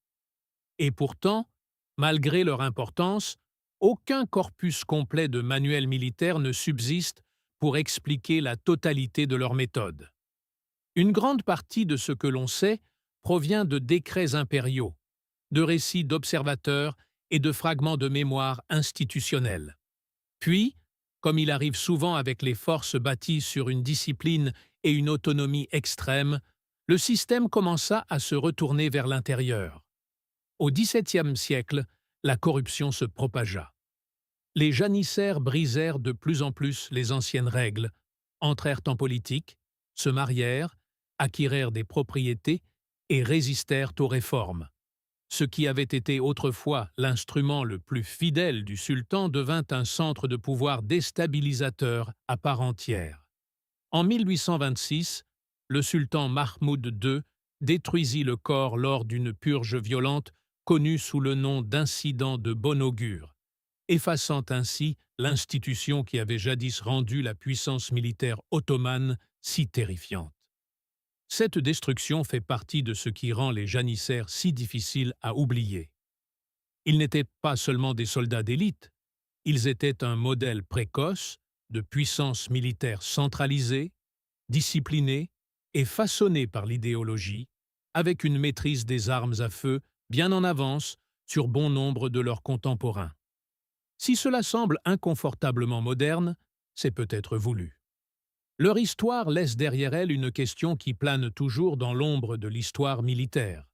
Et pourtant, malgré leur importance, aucun corpus complet de manuels militaires ne subsiste pour expliquer la totalité de leurs méthodes. Une grande partie de ce que l'on sait provient de décrets impériaux, de récits d'observateurs et de fragments de mémoire institutionnels. Puis, comme il arrive souvent avec les forces bâties sur une discipline et une autonomie extrême, le système commença à se retourner vers l'intérieur. Au XVIIe siècle, la corruption se propagea. Les janissaires brisèrent de plus en plus les anciennes règles, entrèrent en politique, se marièrent, acquirèrent des propriétés et résistèrent aux réformes. Ce qui avait été autrefois l'instrument le plus fidèle du sultan devint un centre de pouvoir déstabilisateur à part entière. En 1826, le sultan Mahmoud II détruisit le corps lors d'une purge violente connue sous le nom d'incident de bon augure, effaçant ainsi l'institution qui avait jadis rendu la puissance militaire ottomane si terrifiante. Cette destruction fait partie de ce qui rend les janissaires si difficiles à oublier. Ils n'étaient pas seulement des soldats d'élite, ils étaient un modèle précoce de puissance militaire centralisée, disciplinée et façonnée par l'idéologie, avec une maîtrise des armes à feu bien en avance sur bon nombre de leurs contemporains. Si cela semble inconfortablement moderne, c'est peut-être voulu. Leur histoire laisse derrière elle une question qui plane toujours dans l'ombre de l'histoire militaire.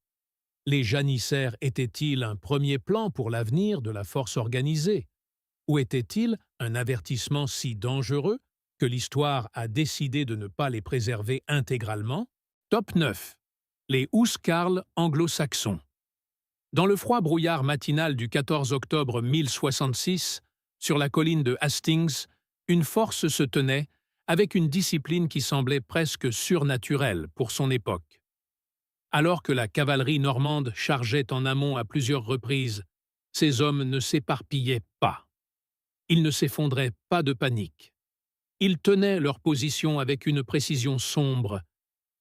Les janissaires étaient-ils un premier plan pour l'avenir de la force organisée? Ou étaient-ils un avertissement si dangereux que l'histoire a décidé de ne pas les préserver intégralement? Top 9. Les housecarls anglo-saxons. Dans le froid brouillard matinal du 14 octobre 1066, sur la colline de Hastings, une force se tenait avec une discipline qui semblait presque surnaturelle pour son époque. Alors que la cavalerie normande chargeait en amont à plusieurs reprises, ces hommes ne s'éparpillaient pas. Ils ne s'effondraient pas de panique. Ils tenaient leur position avec une précision sombre,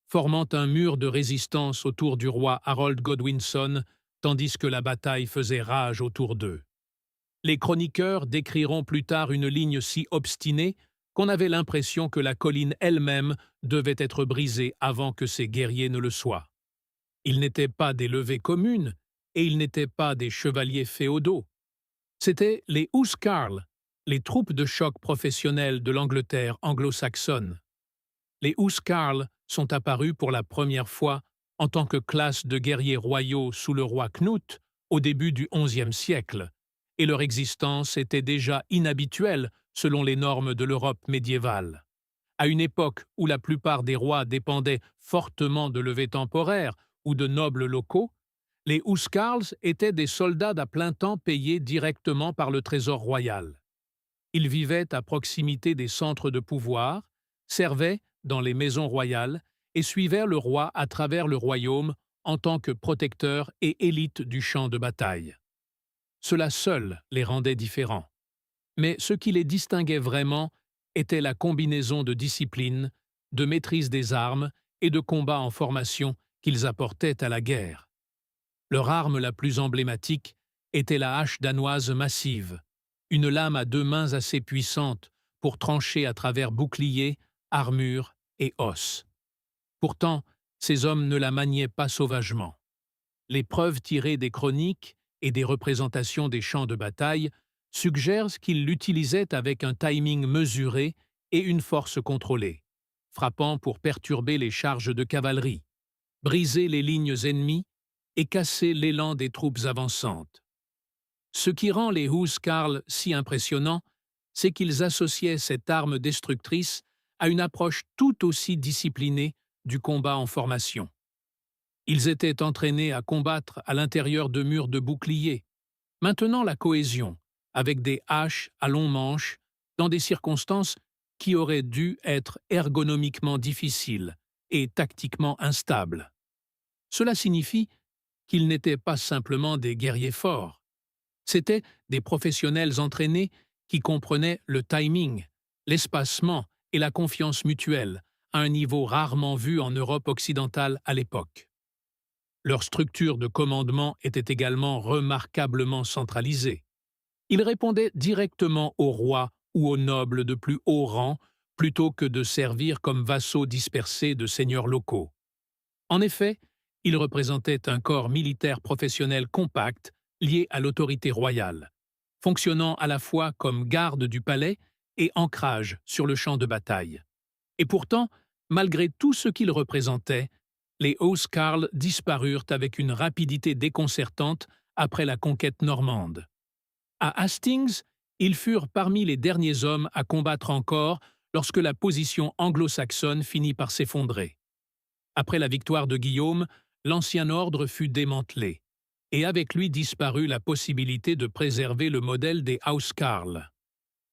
formant un mur de résistance autour du roi Harold Godwinson, tandis que la bataille faisait rage autour d'eux. Les chroniqueurs décriront plus tard une ligne si obstinée qu'on avait l'impression que la colline elle-même devait être brisée avant que ces guerriers ne le soient. Ils n'étaient pas des levées communes et ils n'étaient pas des chevaliers féodaux. C'étaient les housecarls, les troupes de choc professionnelles de l'Angleterre anglo-saxonne. Les housecarls sont apparus pour la première fois en tant que classe de guerriers royaux sous le roi Knut au début du XIe siècle, et leur existence était déjà inhabituelle selon les normes de l'Europe médiévale. À une époque où la plupart des rois dépendaient fortement de levées temporaires ou de nobles locaux, les housecarls étaient des soldats à plein temps payés directement par le trésor royal. Ils vivaient à proximité des centres de pouvoir, servaient dans les maisons royales et suivaient le roi à travers le royaume en tant que protecteurs et élite du champ de bataille. Cela seul les rendait différents. Mais ce qui les distinguait vraiment était la combinaison de discipline, de maîtrise des armes et de combat en formation qu'ils apportaient à la guerre. Leur arme la plus emblématique était la hache danoise massive, une lame à deux mains assez puissante pour trancher à travers boucliers, armures et os. Pourtant, ces hommes ne la maniaient pas sauvagement. Les preuves tirées des chroniques et des représentations des champs de bataille suggèrent qu'ils l'utilisaient avec un timing mesuré et une force contrôlée, frappant pour perturber les charges de cavalerie, briser les lignes ennemies et casser l'élan des troupes avançantes. Ce qui rend les huskarls si impressionnants, c'est qu'ils associaient cette arme destructrice à une approche tout aussi disciplinée du combat en formation. Ils étaient entraînés à combattre à l'intérieur de murs de boucliers, maintenant la cohésion, avec des haches à long manche, dans des circonstances qui auraient dû être ergonomiquement difficiles et tactiquement instables. Cela signifie qu'ils n'étaient pas simplement des guerriers forts, c'étaient des professionnels entraînés qui comprenaient le timing, l'espacement et la confiance mutuelle, à un niveau rarement vu en Europe occidentale à l'époque. Leur structure de commandement était également remarquablement centralisée. Ils répondaient directement au roi ou aux nobles de plus haut rang plutôt que de servir comme vassaux dispersés de seigneurs locaux. En effet, ils représentaient un corps militaire professionnel compact lié à l'autorité royale, fonctionnant à la fois comme garde du palais et ancrage sur le champ de bataille. Et pourtant, malgré tout ce qu'ils représentaient, les huskarls disparurent avec une rapidité déconcertante après la conquête normande. À Hastings, ils furent parmi les derniers hommes à combattre encore lorsque la position anglo-saxonne finit par s'effondrer. Après la victoire de Guillaume, l'ancien ordre fut démantelé, et avec lui disparut la possibilité de préserver le modèle des huskarls.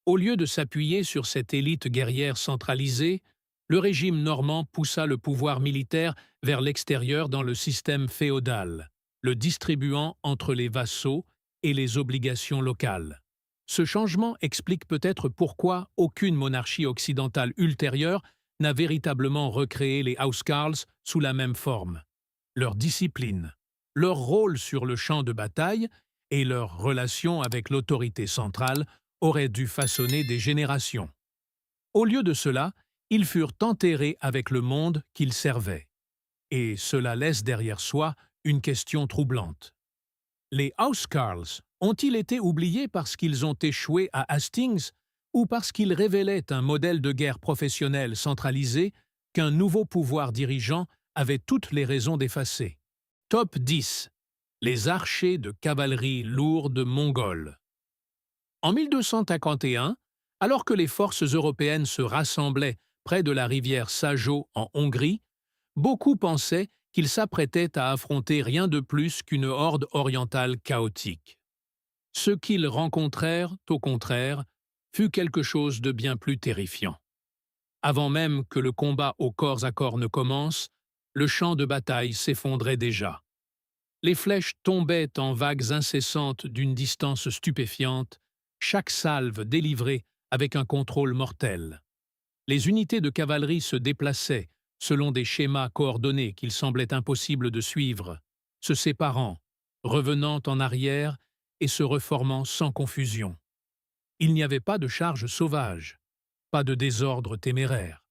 Au lieu de s'appuyer sur cette élite guerrière centralisée, le régime normand poussa le pouvoir militaire vers l'extérieur dans le système féodal, le distribuant entre les vassaux et les obligations locales. Ce changement explique peut-être pourquoi aucune monarchie occidentale ultérieure n'a véritablement recréé les huskarls sous la même forme. Leur discipline, leur rôle sur le champ de bataille et leur relation avec l'autorité centrale auraient dû façonner des générations. Au lieu de cela, ils furent enterrés avec le monde qu'ils servaient. Et cela laisse derrière soi une question troublante. Les huskarls ont-ils été oubliés parce qu'ils ont échoué à Hastings ou parce qu'ils révélaient un modèle de guerre professionnel centralisé qu'un nouveau pouvoir dirigeant avait toutes les raisons d'effacer? Top 10. Les archers de cavalerie lourde mongols. En 1251, alors que les forces européennes se rassemblaient près de la rivière Sajo en Hongrie, beaucoup pensaient qu'ils s'apprêtaient à affronter rien de plus qu'une horde orientale chaotique. Ce qu'ils rencontrèrent, au contraire, fut quelque chose de bien plus terrifiant. Avant même que le combat au corps à corps ne commence, le champ de bataille s'effondrait déjà. Les flèches tombaient en vagues incessantes d'une distance stupéfiante, chaque salve délivrée avec un contrôle mortel. Les unités de cavalerie se déplaçaient selon des schémas coordonnés qu'il semblait impossible de suivre, se séparant, revenant en arrière et se reformant sans confusion. Il n'y avait pas de charge sauvage, pas de désordre téméraire.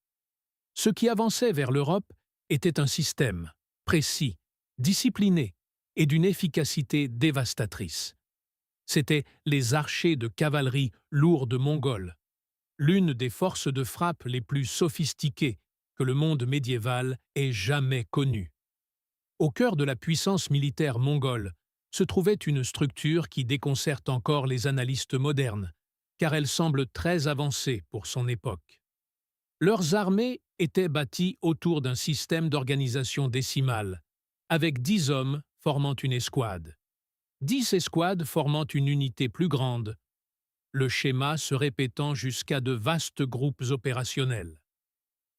Ce qui avançait vers l'Europe était un système, précis, discipliné et d'une efficacité dévastatrice. C'étaient les archers de cavalerie lourde mongols, l'une des forces de frappe les plus sophistiquées que le monde médiéval ait jamais connue. Au cœur de la puissance militaire mongole se trouvait une structure qui déconcerte encore les analystes modernes, car elle semble très avancée pour son époque. Leurs armées étaient bâties autour d'un système d'organisation décimale, avec 10 hommes formant une escouade. 10 escouades formant une unité plus grande, le schéma se répétant jusqu'à de vastes groupes opérationnels.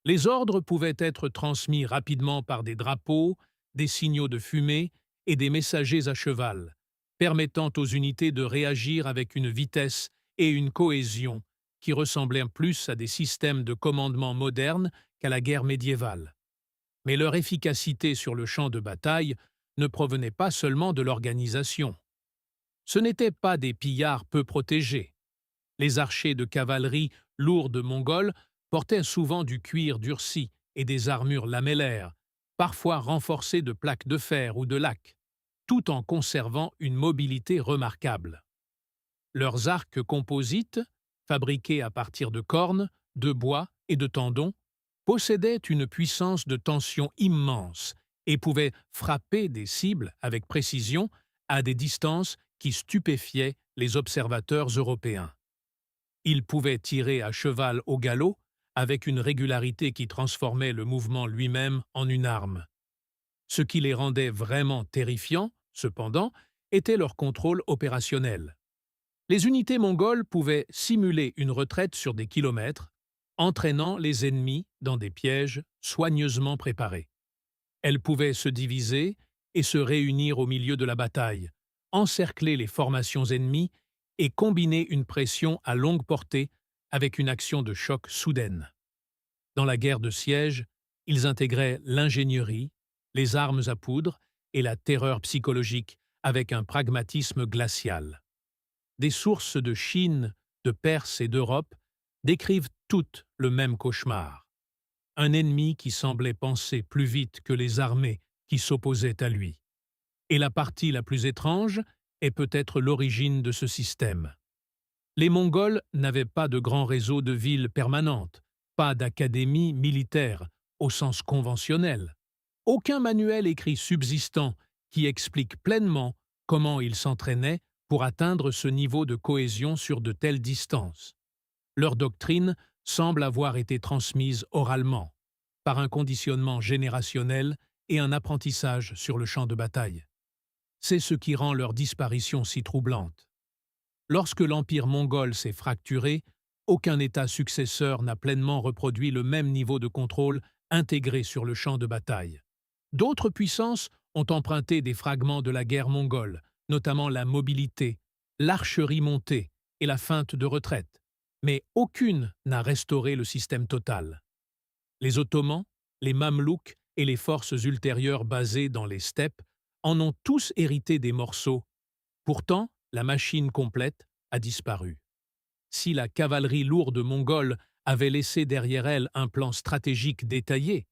Les ordres pouvaient être transmis rapidement par des drapeaux, des signaux de fumée et des messagers à cheval, permettant aux unités de réagir avec une vitesse et une cohésion qui ressemblaient plus à des systèmes de commandement modernes qu'à la guerre médiévale. Mais leur efficacité sur le champ de bataille ne provenait pas seulement de l'organisation. Ce n'étaient pas des pillards peu protégés. Les archers de cavalerie lourdes mongols portaient souvent du cuir durci et des armures lamellaires, parfois renforcées de plaques de fer ou de laque, tout en conservant une mobilité remarquable. Leurs arcs composites, fabriqués à partir de cornes, de bois et de tendons, possédaient une puissance de tension immense et pouvaient frapper des cibles avec précision à des distances qui stupéfiaient les observateurs européens. Ils pouvaient tirer à cheval au galop avec une régularité qui transformait le mouvement lui-même en une arme. Ce qui les rendait vraiment terrifiants, cependant, était leur contrôle opérationnel. Les unités mongoles pouvaient simuler une retraite sur des kilomètres, entraînant les ennemis dans des pièges soigneusement préparés. Elles pouvaient se diviser et se réunir au milieu de la bataille, encercler les formations ennemies et combiner une pression à longue portée avec une action de choc soudaine. Dans la guerre de siège, ils intégraient l'ingénierie, les armes à poudre et la terreur psychologique avec un pragmatisme glacial. Des sources de Chine, de Perse et d'Europe décrivent toutes le même cauchemar. Un ennemi qui semblait penser plus vite que les armées qui s'opposaient à lui. Et la partie la plus étrange est peut-être l'origine de ce système. Les Mongols n'avaient pas de grand réseau de villes permanentes, pas d'académie militaire au sens conventionnel. Aucun manuel écrit subsistant qui explique pleinement comment ils s'entraînaient pour atteindre ce niveau de cohésion sur de telles distances. Leur doctrine semble avoir été transmise oralement, par un conditionnement générationnel et un apprentissage sur le champ de bataille. C'est ce qui rend leur disparition si troublante. Lorsque l'empire mongol s'est fracturé, aucun État successeur n'a pleinement reproduit le même niveau de contrôle intégré sur le champ de bataille. D'autres puissances ont emprunté des fragments de la guerre mongole, notamment la mobilité, l'archerie montée et la feinte de retraite, mais aucune n'a restauré le système total. Les Ottomans, les Mamelouks et les forces ultérieures basées dans les steppes en ont tous hérité des morceaux. Pourtant, la machine complète a disparu. Si la cavalerie lourde mongole avait laissé derrière elle un plan stratégique détaillé,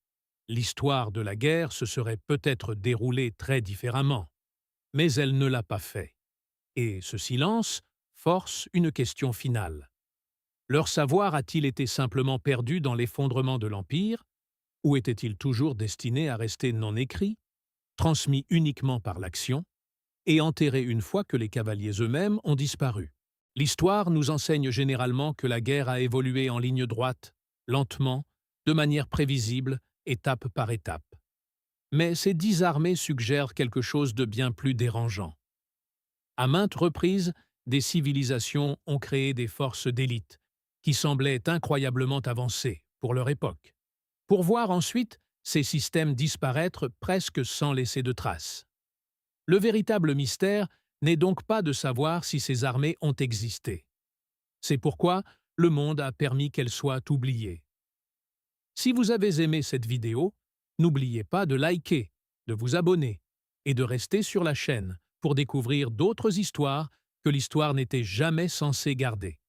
l'histoire de la guerre se serait peut-être déroulée très différemment. Mais elle ne l'a pas fait. Et ce silence force une question finale. Leur savoir a-t-il été simplement perdu dans l'effondrement de l'Empire, ou était-il toujours destiné à rester non écrit, transmis uniquement par l'action, et enterré une fois que les cavaliers eux-mêmes ont disparu? L'histoire nous enseigne généralement que la guerre a évolué en ligne droite, lentement, de manière prévisible, étape par étape. Mais ces 10 armées suggèrent quelque chose de bien plus dérangeant. À maintes reprises, des civilisations ont créé des forces d'élite, qui semblaient incroyablement avancées pour leur époque, pour voir ensuite ces systèmes disparaître presque sans laisser de traces. Le véritable mystère n'est donc pas de savoir si ces armées ont existé. C'est pourquoi le monde a permis qu'elles soient oubliées. Si vous avez aimé cette vidéo, n'oubliez pas de liker, de vous abonner et de rester sur la chaîne pour découvrir d'autres histoires que l'histoire n'était jamais censée garder.